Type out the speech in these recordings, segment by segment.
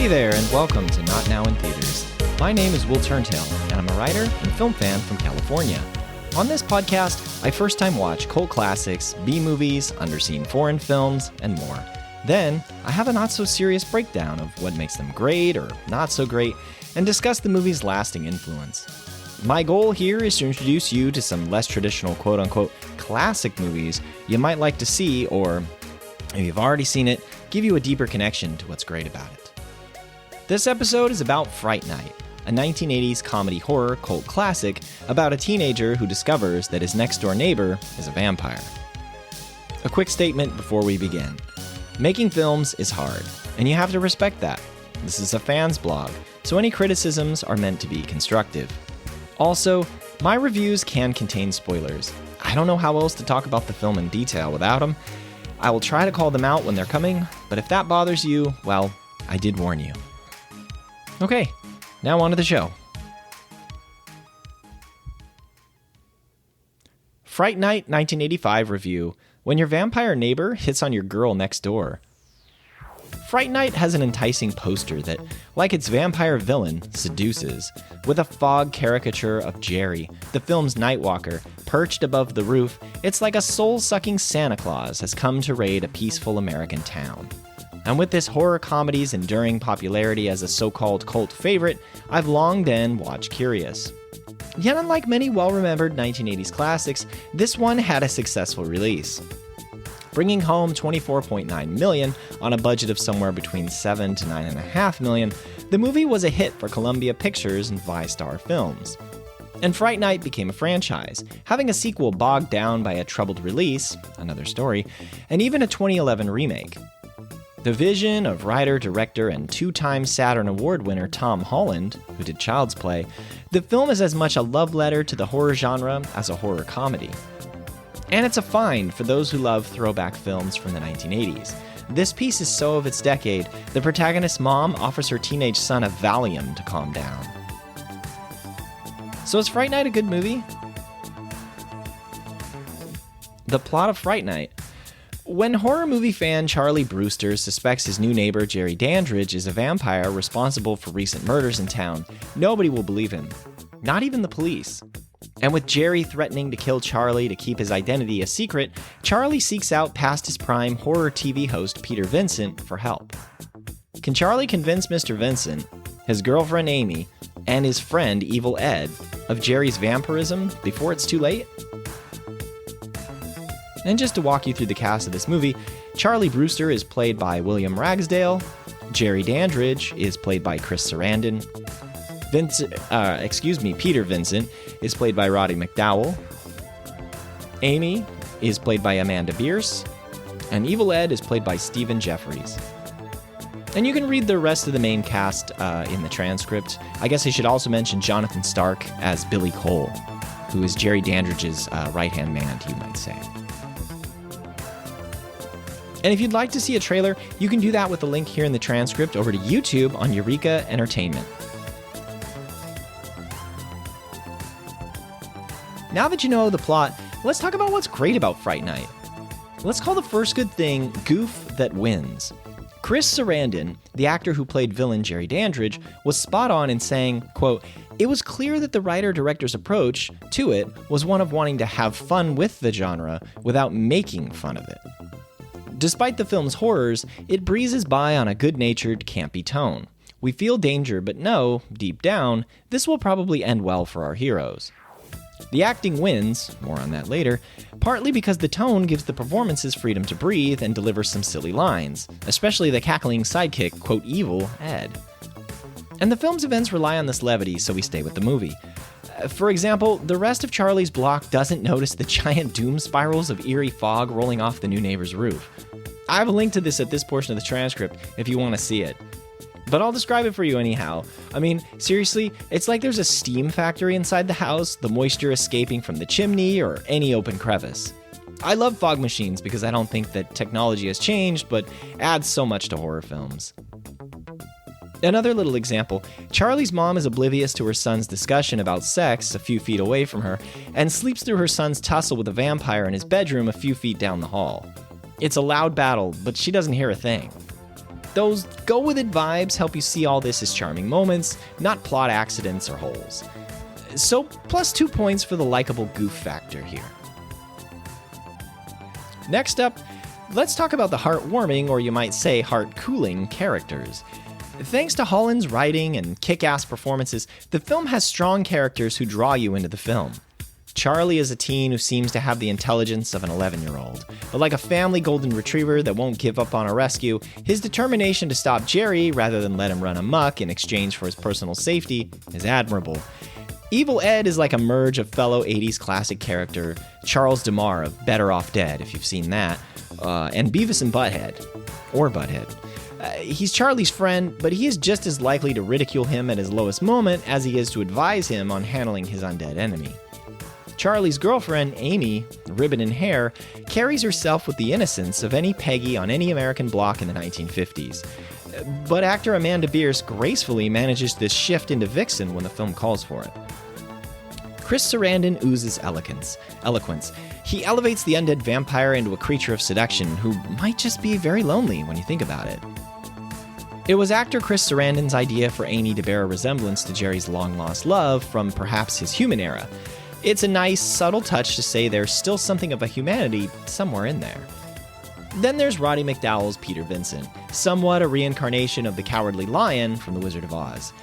Hey there, and welcome to Not Now in Theaters. My name is Will Turntail, and I'm a writer and film fan from California. On this podcast, I first-time watch cult classics, B-movies, underseen foreign films, and more. Then, I have a not-so-serious breakdown of what makes them great or not so great, and discuss the movie's lasting influence. My goal here is to introduce you to some less traditional quote-unquote classic movies you might like to see, or, if you've already seen it, give you a deeper connection to what's great about it. This episode is about Fright Night, a 1980s comedy horror cult classic about a teenager who discovers that his next-door neighbor is a vampire. A quick statement before we begin. Making films is hard, and you have to respect that. This is a fan's blog, so any criticisms are meant to be constructive. Also, my reviews can contain spoilers. I don't know how else to talk about the film in detail without them. I will try to call them out when they're coming, but if that bothers you, well, I did warn you. Okay, now on to the show. Fright Night 1985 review, when your vampire neighbor hits on your girl next door. Fright Night has an enticing poster that, like its vampire villain, seduces. With a fog caricature of Jerry, the film's Nightwalker, perched above the roof, it's like a soul-sucking Santa Claus has come to raid a peaceful American town. And with this horror comedy's enduring popularity as a so-called cult favorite, I've long been watch-curious. Yet unlike many well-remembered 1980s classics, this one had a successful release. Bringing home $24.9 million on a budget of somewhere between $7 to $9.5 million, the movie was a hit for Columbia Pictures and ViStar Films. And Fright Night became a franchise, having a sequel bogged down by a troubled release, another story, and even a 2011 remake. The vision of writer, director, and two-time Saturn Award winner Tom Holland, who did Child's Play, the film is as much a love letter to the horror genre as a horror comedy. And it's a find for those who love throwback films from the 1980s. This piece is so of its decade, the protagonist's mom offers her teenage son a Valium to calm down. So is Fright Night a good movie? The plot of Fright Night. When horror movie fan Charley Brewster suspects his new neighbor Jerry Dandrige is a vampire responsible for recent murders in town, nobody will believe him. Not even the police. And with Jerry threatening to kill Charley to keep his identity a secret, Charley seeks out past his prime horror TV host Peter Vincent for help. Can Charley convince Mr. Vincent, his girlfriend Amy, and his friend Evil Ed of Jerry's vampirism before it's too late? And just to walk you through the cast of this movie, Charley Brewster is played by William Ragsdale, Jerry Dandrige is played by Chris Sarandon, Peter Vincent is played by Roddy McDowall, Amy is played by Amanda Bearse, and Evil Ed is played by Stephen Geoffreys. And you can read the rest of the main cast in the transcript. I guess I should also mention Jonathan Stark as Billy Cole, who is Jerry Dandridge's right-hand man, you might say. And if you'd like to see a trailer, you can do that with the link here in the transcript over to YouTube on Eureka Entertainment. Now that you know the plot, let's talk about what's great about Fright Night. Let's call the first good thing goof that wins. Chris Sarandon, the actor who played villain Jerry Dandrige, was spot on in saying, quote, "It was clear that the writer-director's approach to it was one of wanting to have fun with the genre without making fun of it. Despite the film's horrors, it breezes by on a good-natured, campy tone. We feel danger, but know, deep down, this will probably end well for our heroes. The acting wins, more on that later, partly because the tone gives the performances freedom to breathe and deliver some silly lines, especially the cackling sidekick, quote, Evil Ed. And the film's events rely on this levity, so we stay with the movie. For example, the rest of Charley's block doesn't notice the giant doom spirals of eerie fog rolling off the new neighbor's roof. I have a link to this at this portion of the transcript if you want to see it. But I'll describe it for you anyhow. I mean, seriously, it's like there's a steam factory inside the house, the moisture escaping from the chimney or any open crevice. I love fog machines because I don't think that technology has changed, but adds so much to horror films. Another little example, Charley's mom is oblivious to her son's discussion about sex a few feet away from her, and sleeps through her son's tussle with a vampire in his bedroom a few feet down the hall. It's a loud battle, but she doesn't hear a thing. Those go-with-it vibes help you see all this as charming moments, not plot accidents or holes. So, plus 2 points for the likable goof factor here. Next up, let's talk about the heartwarming, or you might say heart-cooling, characters. Thanks to Holland's writing and kick-ass performances, the film has strong characters who draw you into the film. Charley is a teen who seems to have the intelligence of an 11-year-old, but like a family golden retriever that won't give up on a rescue, his determination to stop Jerry rather than let him run amok in exchange for his personal safety is admirable. Evil Ed is like a merge of fellow 80s classic character Charles DeMar of Better Off Dead, if you've seen that, and Beavis and Butthead, or Butthead. He's Charley's friend, but he is just as likely to ridicule him at his lowest moment as he is to advise him on handling his undead enemy. Charley's girlfriend, Amy, ribbon in hair, carries herself with the innocence of any Peggy on any American block in the 1950s. But actor Amanda Bearse gracefully manages to shift into Vixen when the film calls for it. Chris Sarandon oozes eloquence. He elevates the undead vampire into a creature of seduction who might just be very lonely when you think about it. It was actor Chris Sarandon's idea for Amy to bear a resemblance to Jerry's long-lost love from perhaps his human era. It's a nice, subtle touch to say there's still something of a humanity somewhere in there. Then there's Roddy McDowall's Peter Vincent, somewhat a reincarnation of the Cowardly Lion from The Wizard of Oz.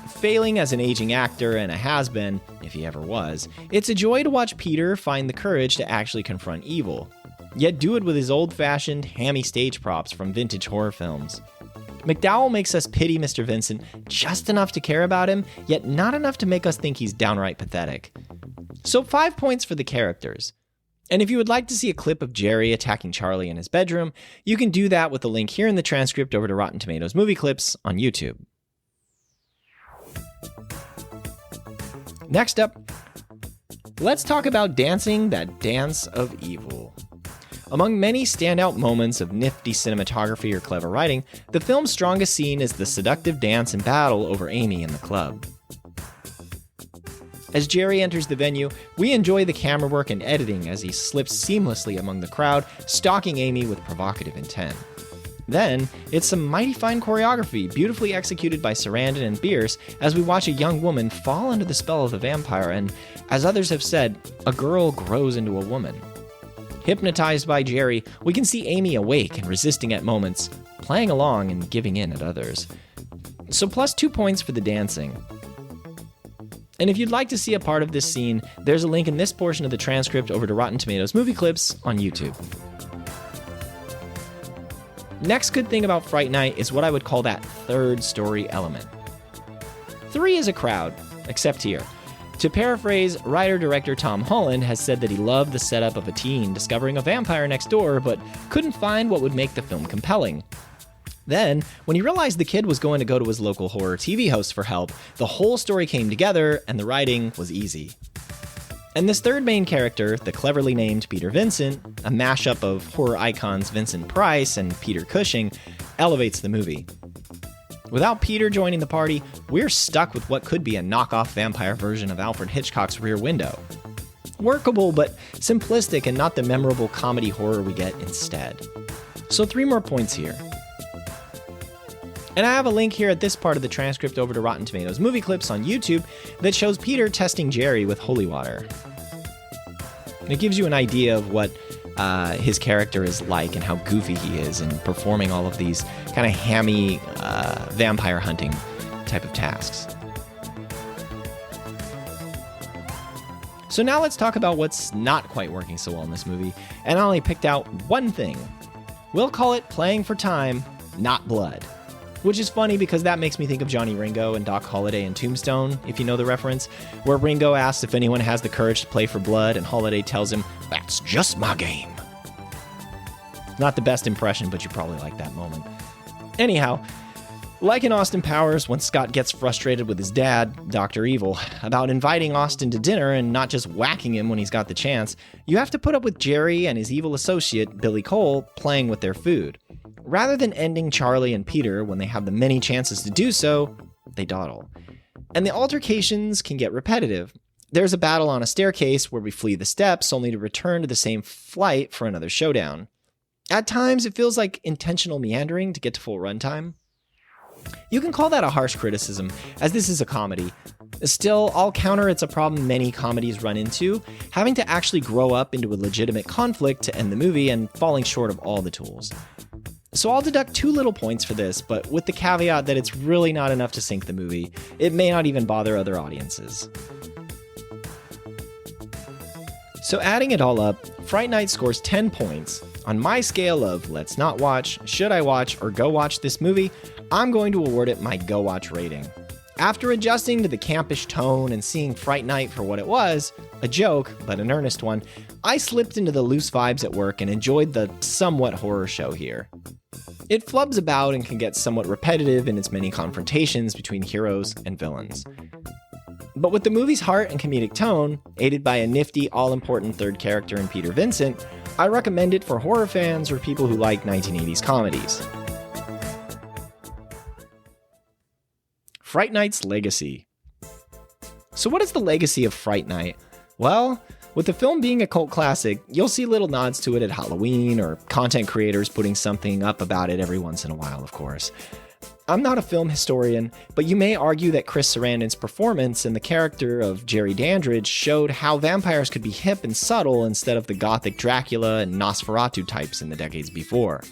Failing as an aging actor and a has-been, if he ever was, it's a joy to watch Peter find the courage to actually confront evil, yet do it with his old-fashioned, hammy stage props from vintage horror films. McDowall makes us pity Mr. Vincent just enough to care about him, yet not enough to make us think he's downright pathetic. So 5 points for the characters. And if you would like to see a clip of Jerry attacking Charley in his bedroom, you can do that with the link here in the transcript over to Rotten Tomatoes Movie Clips on YouTube. Next up, let's talk about dancing that dance of evil. Among many standout moments of nifty cinematography or clever writing, the film's strongest scene is the seductive dance and battle over Amy in the club. As Jerry enters the venue, we enjoy the camera work and editing as he slips seamlessly among the crowd, stalking Amy with provocative intent. Then, it's some mighty fine choreography, beautifully executed by Sarandon and Bearse, as we watch a young woman fall under the spell of the vampire, and, as others have said, a girl grows into a woman. Hypnotized by Jerry, we can see Amy awake and resisting at moments, playing along and giving in at others. So plus 2 points for the dancing. And if you'd like to see a part of this scene, there's a link in this portion of the transcript over to Rotten Tomatoes Movie Clips on YouTube. Next good thing about Fright Night is what I would call that third story element. 3 is a crowd, except here. To paraphrase, writer-director Tom Holland has said that he loved the setup of a teen discovering a vampire next door, but couldn't find what would make the film compelling. Then, when he realized the kid was going to go to his local horror TV host for help, the whole story came together and the writing was easy. And this third main character, the cleverly named Peter Vincent, a mashup of horror icons Vincent Price and Peter Cushing, elevates the movie. Without Peter joining the party, we're stuck with what could be a knockoff vampire version of Alfred Hitchcock's Rear Window. Workable, but simplistic and not the memorable comedy horror we get instead. So 3 more points here. And I have a link here at this part of the transcript over to Rotten Tomatoes Movie Clips on YouTube that shows Peter testing Jerry with holy water. And it gives you an idea of what his character is like and how goofy he is in performing all of these kind of hammy vampire hunting type of tasks. So now let's talk about what's not quite working so well in this movie, and I only picked out one thing. We'll call it playing for time, not blood. Which is funny because that makes me think of Johnny Ringo and Doc Holliday in Tombstone, if you know the reference, where Ringo asks if anyone has the courage to play for blood, and Holliday tells him, "That's just my game." Not the best impression, but you probably like that moment. Anyhow, like in Austin Powers, when Scott gets frustrated with his dad, Dr. Evil, about inviting Austin to dinner and not just whacking him when he's got the chance, you have to put up with Jerry and his evil associate, Billy Cole, playing with their food. Rather than ending Charley and Peter when they have the many chances to do so, they dawdle. And the altercations can get repetitive. There's a battle on a staircase where we flee the steps only to return to the same flight for another showdown. At times, it feels like intentional meandering to get to full runtime. You can call that a harsh criticism, as this is a comedy. Still, I'll counter it's a problem many comedies run into, having to actually grow up into a legitimate conflict to end the movie and falling short of all the tools. So I'll deduct 2 little points for this, but with the caveat that it's really not enough to sink the movie. It may not even bother other audiences. So adding it all up, Fright Night scores 10 points. On my scale of let's not watch, should I watch, or go watch this movie, I'm going to award it my go watch rating. After adjusting to the campish tone and seeing Fright Night for what it was, a joke, but an earnest one, I slipped into the loose vibes at work and enjoyed the somewhat horror show here. It flubs about and can get somewhat repetitive in its many confrontations between heroes and villains. But with the movie's heart and comedic tone, aided by a nifty, all-important third character in Peter Vincent, I recommend it for horror fans or people who like 1980s comedies. Fright Night's legacy. So what is the legacy of Fright Night? Well, with the film being a cult classic, you'll see little nods to it at Halloween or content creators putting something up about it every once in a while, of course. I'm not a film historian, but you may argue that Chris Sarandon's performance and the character of Jerry Dandrige showed how vampires could be hip and subtle instead of the gothic Dracula and Nosferatu types in the decades before.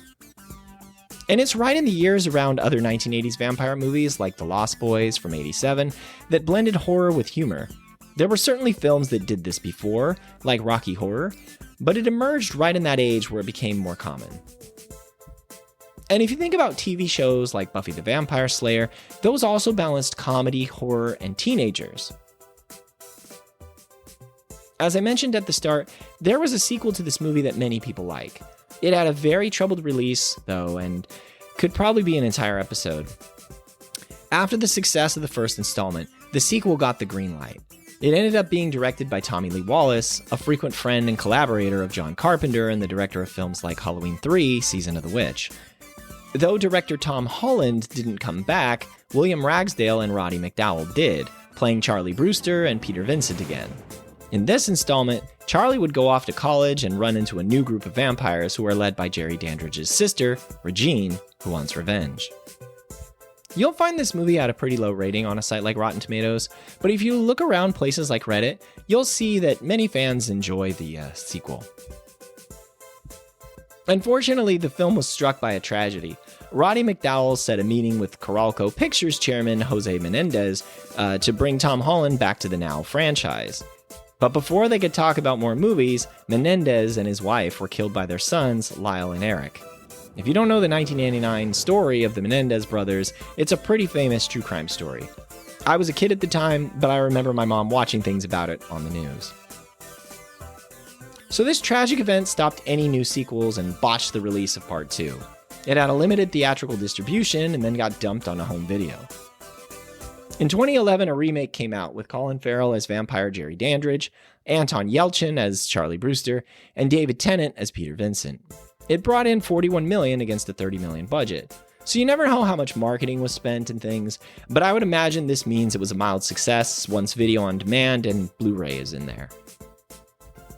And it's right in the years around other 1980s vampire movies like The Lost Boys from '87 that blended horror with humor. There were certainly films that did this before, like Rocky Horror, but it emerged right in that age where it became more common. And if you think about TV shows like Buffy the Vampire Slayer, those also balanced comedy, horror, and teenagers. As I mentioned at the start, there was a sequel to this movie that many people like. It had a very troubled release, though, and could probably be an entire episode. After the success of the first installment, the sequel got the green light. It ended up being directed by Tommy Lee Wallace, a frequent friend and collaborator of John Carpenter and the director of films like Halloween 3, Season of the Witch. Though director Tom Holland didn't come back, William Ragsdale and Roddy McDowall did, playing Charley Brewster and Peter Vincent again. In this installment, Charley would go off to college and run into a new group of vampires who are led by Jerry Dandridge's sister, Regine, who wants revenge. You'll find this movie at a pretty low rating on a site like Rotten Tomatoes, but if you look around places like Reddit, you'll see that many fans enjoy the sequel. Unfortunately, the film was struck by a tragedy. Roddy McDowall set a meeting with Coralco Pictures chairman Jose Menendez to bring Tom Holland back to the Now franchise. But before they could talk about more movies, Menendez and his wife were killed by their sons, Lyle and Eric. If you don't know the 1989 story of the Menendez brothers, it's a pretty famous true crime story. I was a kid at the time, but I remember my mom watching things about it on the news. So this tragic event stopped any new sequels and botched the release of Part 2. It had a limited theatrical distribution and then got dumped on a home video. In 2011, a remake came out with Colin Farrell as vampire Jerry Dandrige, Anton Yelchin as Charley Brewster, and David Tennant as Peter Vincent. It brought in $41 million against a $30 million budget. So you never know how much marketing was spent and things, but I would imagine this means it was a mild success once video on demand and Blu-ray is in there.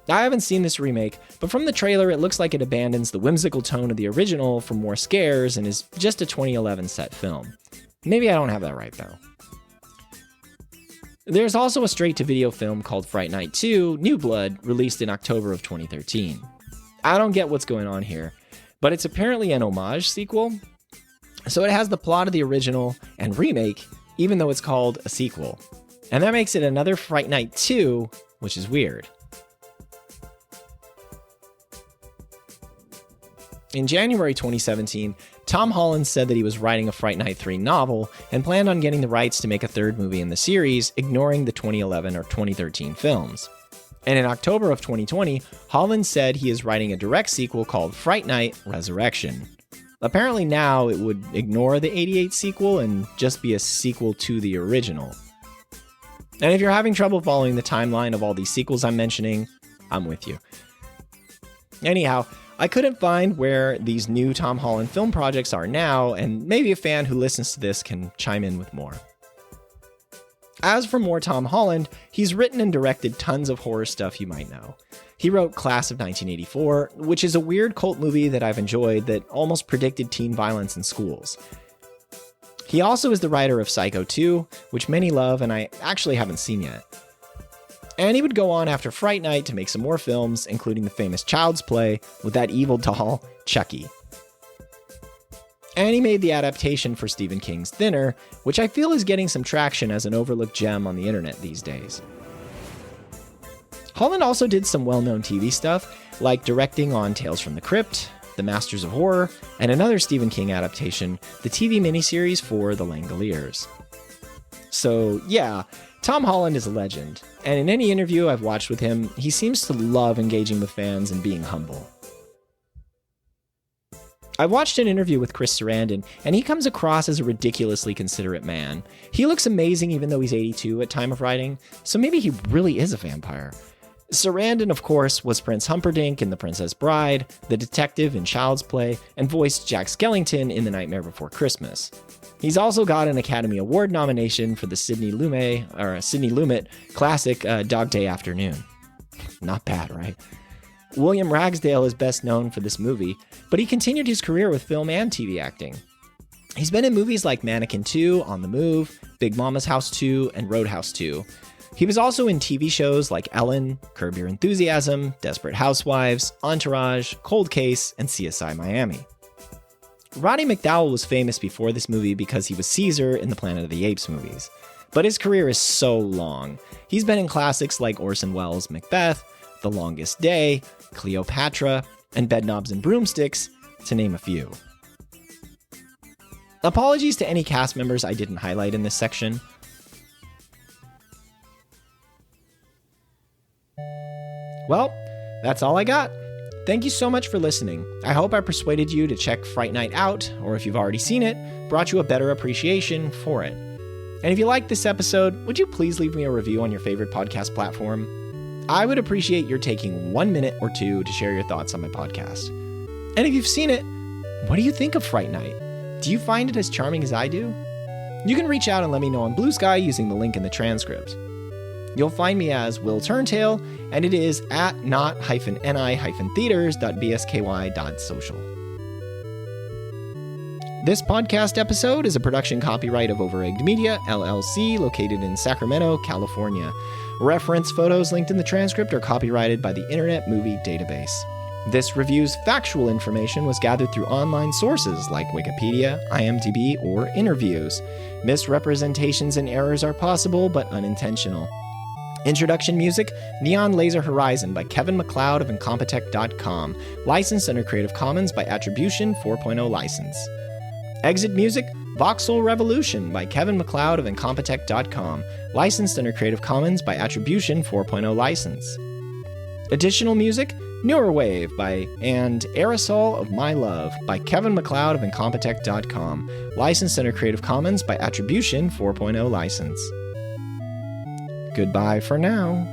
I haven't seen this remake, but from the trailer it looks like it abandons the whimsical tone of the original for more scares and is just a 2011 set film. Maybe I don't have that right though. There's also a straight-to-video film called Fright Night 2, New Blood, released in October of 2013. I don't get what's going on here, but it's apparently an homage sequel, so it has the plot of the original and remake, even though it's called a sequel. And that makes it another Fright Night 2, which is weird. In January 2017, Tom Holland said that he was writing a Fright Night 3 novel and planned on getting the rights to make a third movie in the series, ignoring the 2011 or 2013 films. And in October of 2020, Holland said he is writing a direct sequel called Fright Night Resurrection. Apparently now it would ignore the '88 sequel and just be a sequel to the original. And if you're having trouble following the timeline of all these sequels I'm mentioning, I'm with you. Anyhow, I couldn't find where these new Tom Holland film projects are now, and maybe a fan who listens to this can chime in with more. As for more Tom Holland, he's written and directed tons of horror stuff you might know. He wrote Class of 1984, which is a weird cult movie that I've enjoyed that almost predicted teen violence in schools. He also is the writer of Psycho 2, which many love and I actually haven't seen yet. And he would go on after Fright Night to make some more films, including the famous Child's Play with that evil doll, Chucky. And he made the adaptation for Stephen King's Thinner, which I feel is getting some traction as an overlooked gem on the internet these days. Holland also did some well-known TV stuff, like directing on Tales from the Crypt, The Masters of Horror, and another Stephen King adaptation, the TV miniseries for The Langoliers. So yeah, Tom Holland is a legend, and in any interview I've watched with him, he seems to love engaging with fans and being humble. I watched an interview with Chris Sarandon, and he comes across as a ridiculously considerate man. He looks amazing even though he's 82 at time of writing, so maybe he really is a vampire. Sarandon, of course, was Prince Humperdinck in The Princess Bride, the detective in Child's Play, and voiced Jack Skellington in The Nightmare Before Christmas. He's also got an Academy Award nomination for the Sidney Lumet classic Dog Day Afternoon. Not bad, right? William Ragsdale is best known for this movie, but he continued his career with film and TV acting. He's been in movies like Mannequin 2, On the Move, Big Mama's House 2, and Roadhouse 2. He was also in TV shows like Ellen, Curb Your Enthusiasm, Desperate Housewives, Entourage, Cold Case, and CSI Miami. Roddy McDowall was famous before this movie because he was Caesar in the Planet of the Apes movies. But his career is so long. He's been in classics like Orson Welles' Macbeth, The Longest Day, Cleopatra, and Bedknobs and Broomsticks, to name a few. Apologies to any cast members I didn't highlight in this section. Well, that's all I got. Thank you so much for listening. I hope I persuaded you to check Fright Night out, or if you've already seen it, brought you a better appreciation for it. And if you liked this episode, would you please leave me a review on your favorite podcast platform? I would appreciate your taking 1 minute or two to share your thoughts on my podcast. And if you've seen it, what do you think of Fright Night? Do you find it as charming as I do? You can reach out and let me know on Blue Sky using the link in the transcript. You'll find me as Will Turntail, and it is at not-ni-theaters.bsky.social. This podcast episode is a production copyright of Overegged Media, LLC, located in Sacramento, California. Reference photos linked in the transcript are copyrighted by the Internet Movie Database. This review's factual information was gathered through online sources like Wikipedia, IMDb, or interviews. Misrepresentations and errors are possible, but unintentional. Introduction music, Neon Laser Horizon by Kevin MacLeod of Incompetech.com, licensed under Creative Commons by Attribution 4.0 license. Exit music, Voxel Revolution by Kevin MacLeod of Incompetech.com, licensed under Creative Commons by Attribution 4.0 license. Additional music, Newer Wave and Aerosol of My Love by Kevin MacLeod of Incompetech.com, licensed under Creative Commons by Attribution 4.0 license. Goodbye for now.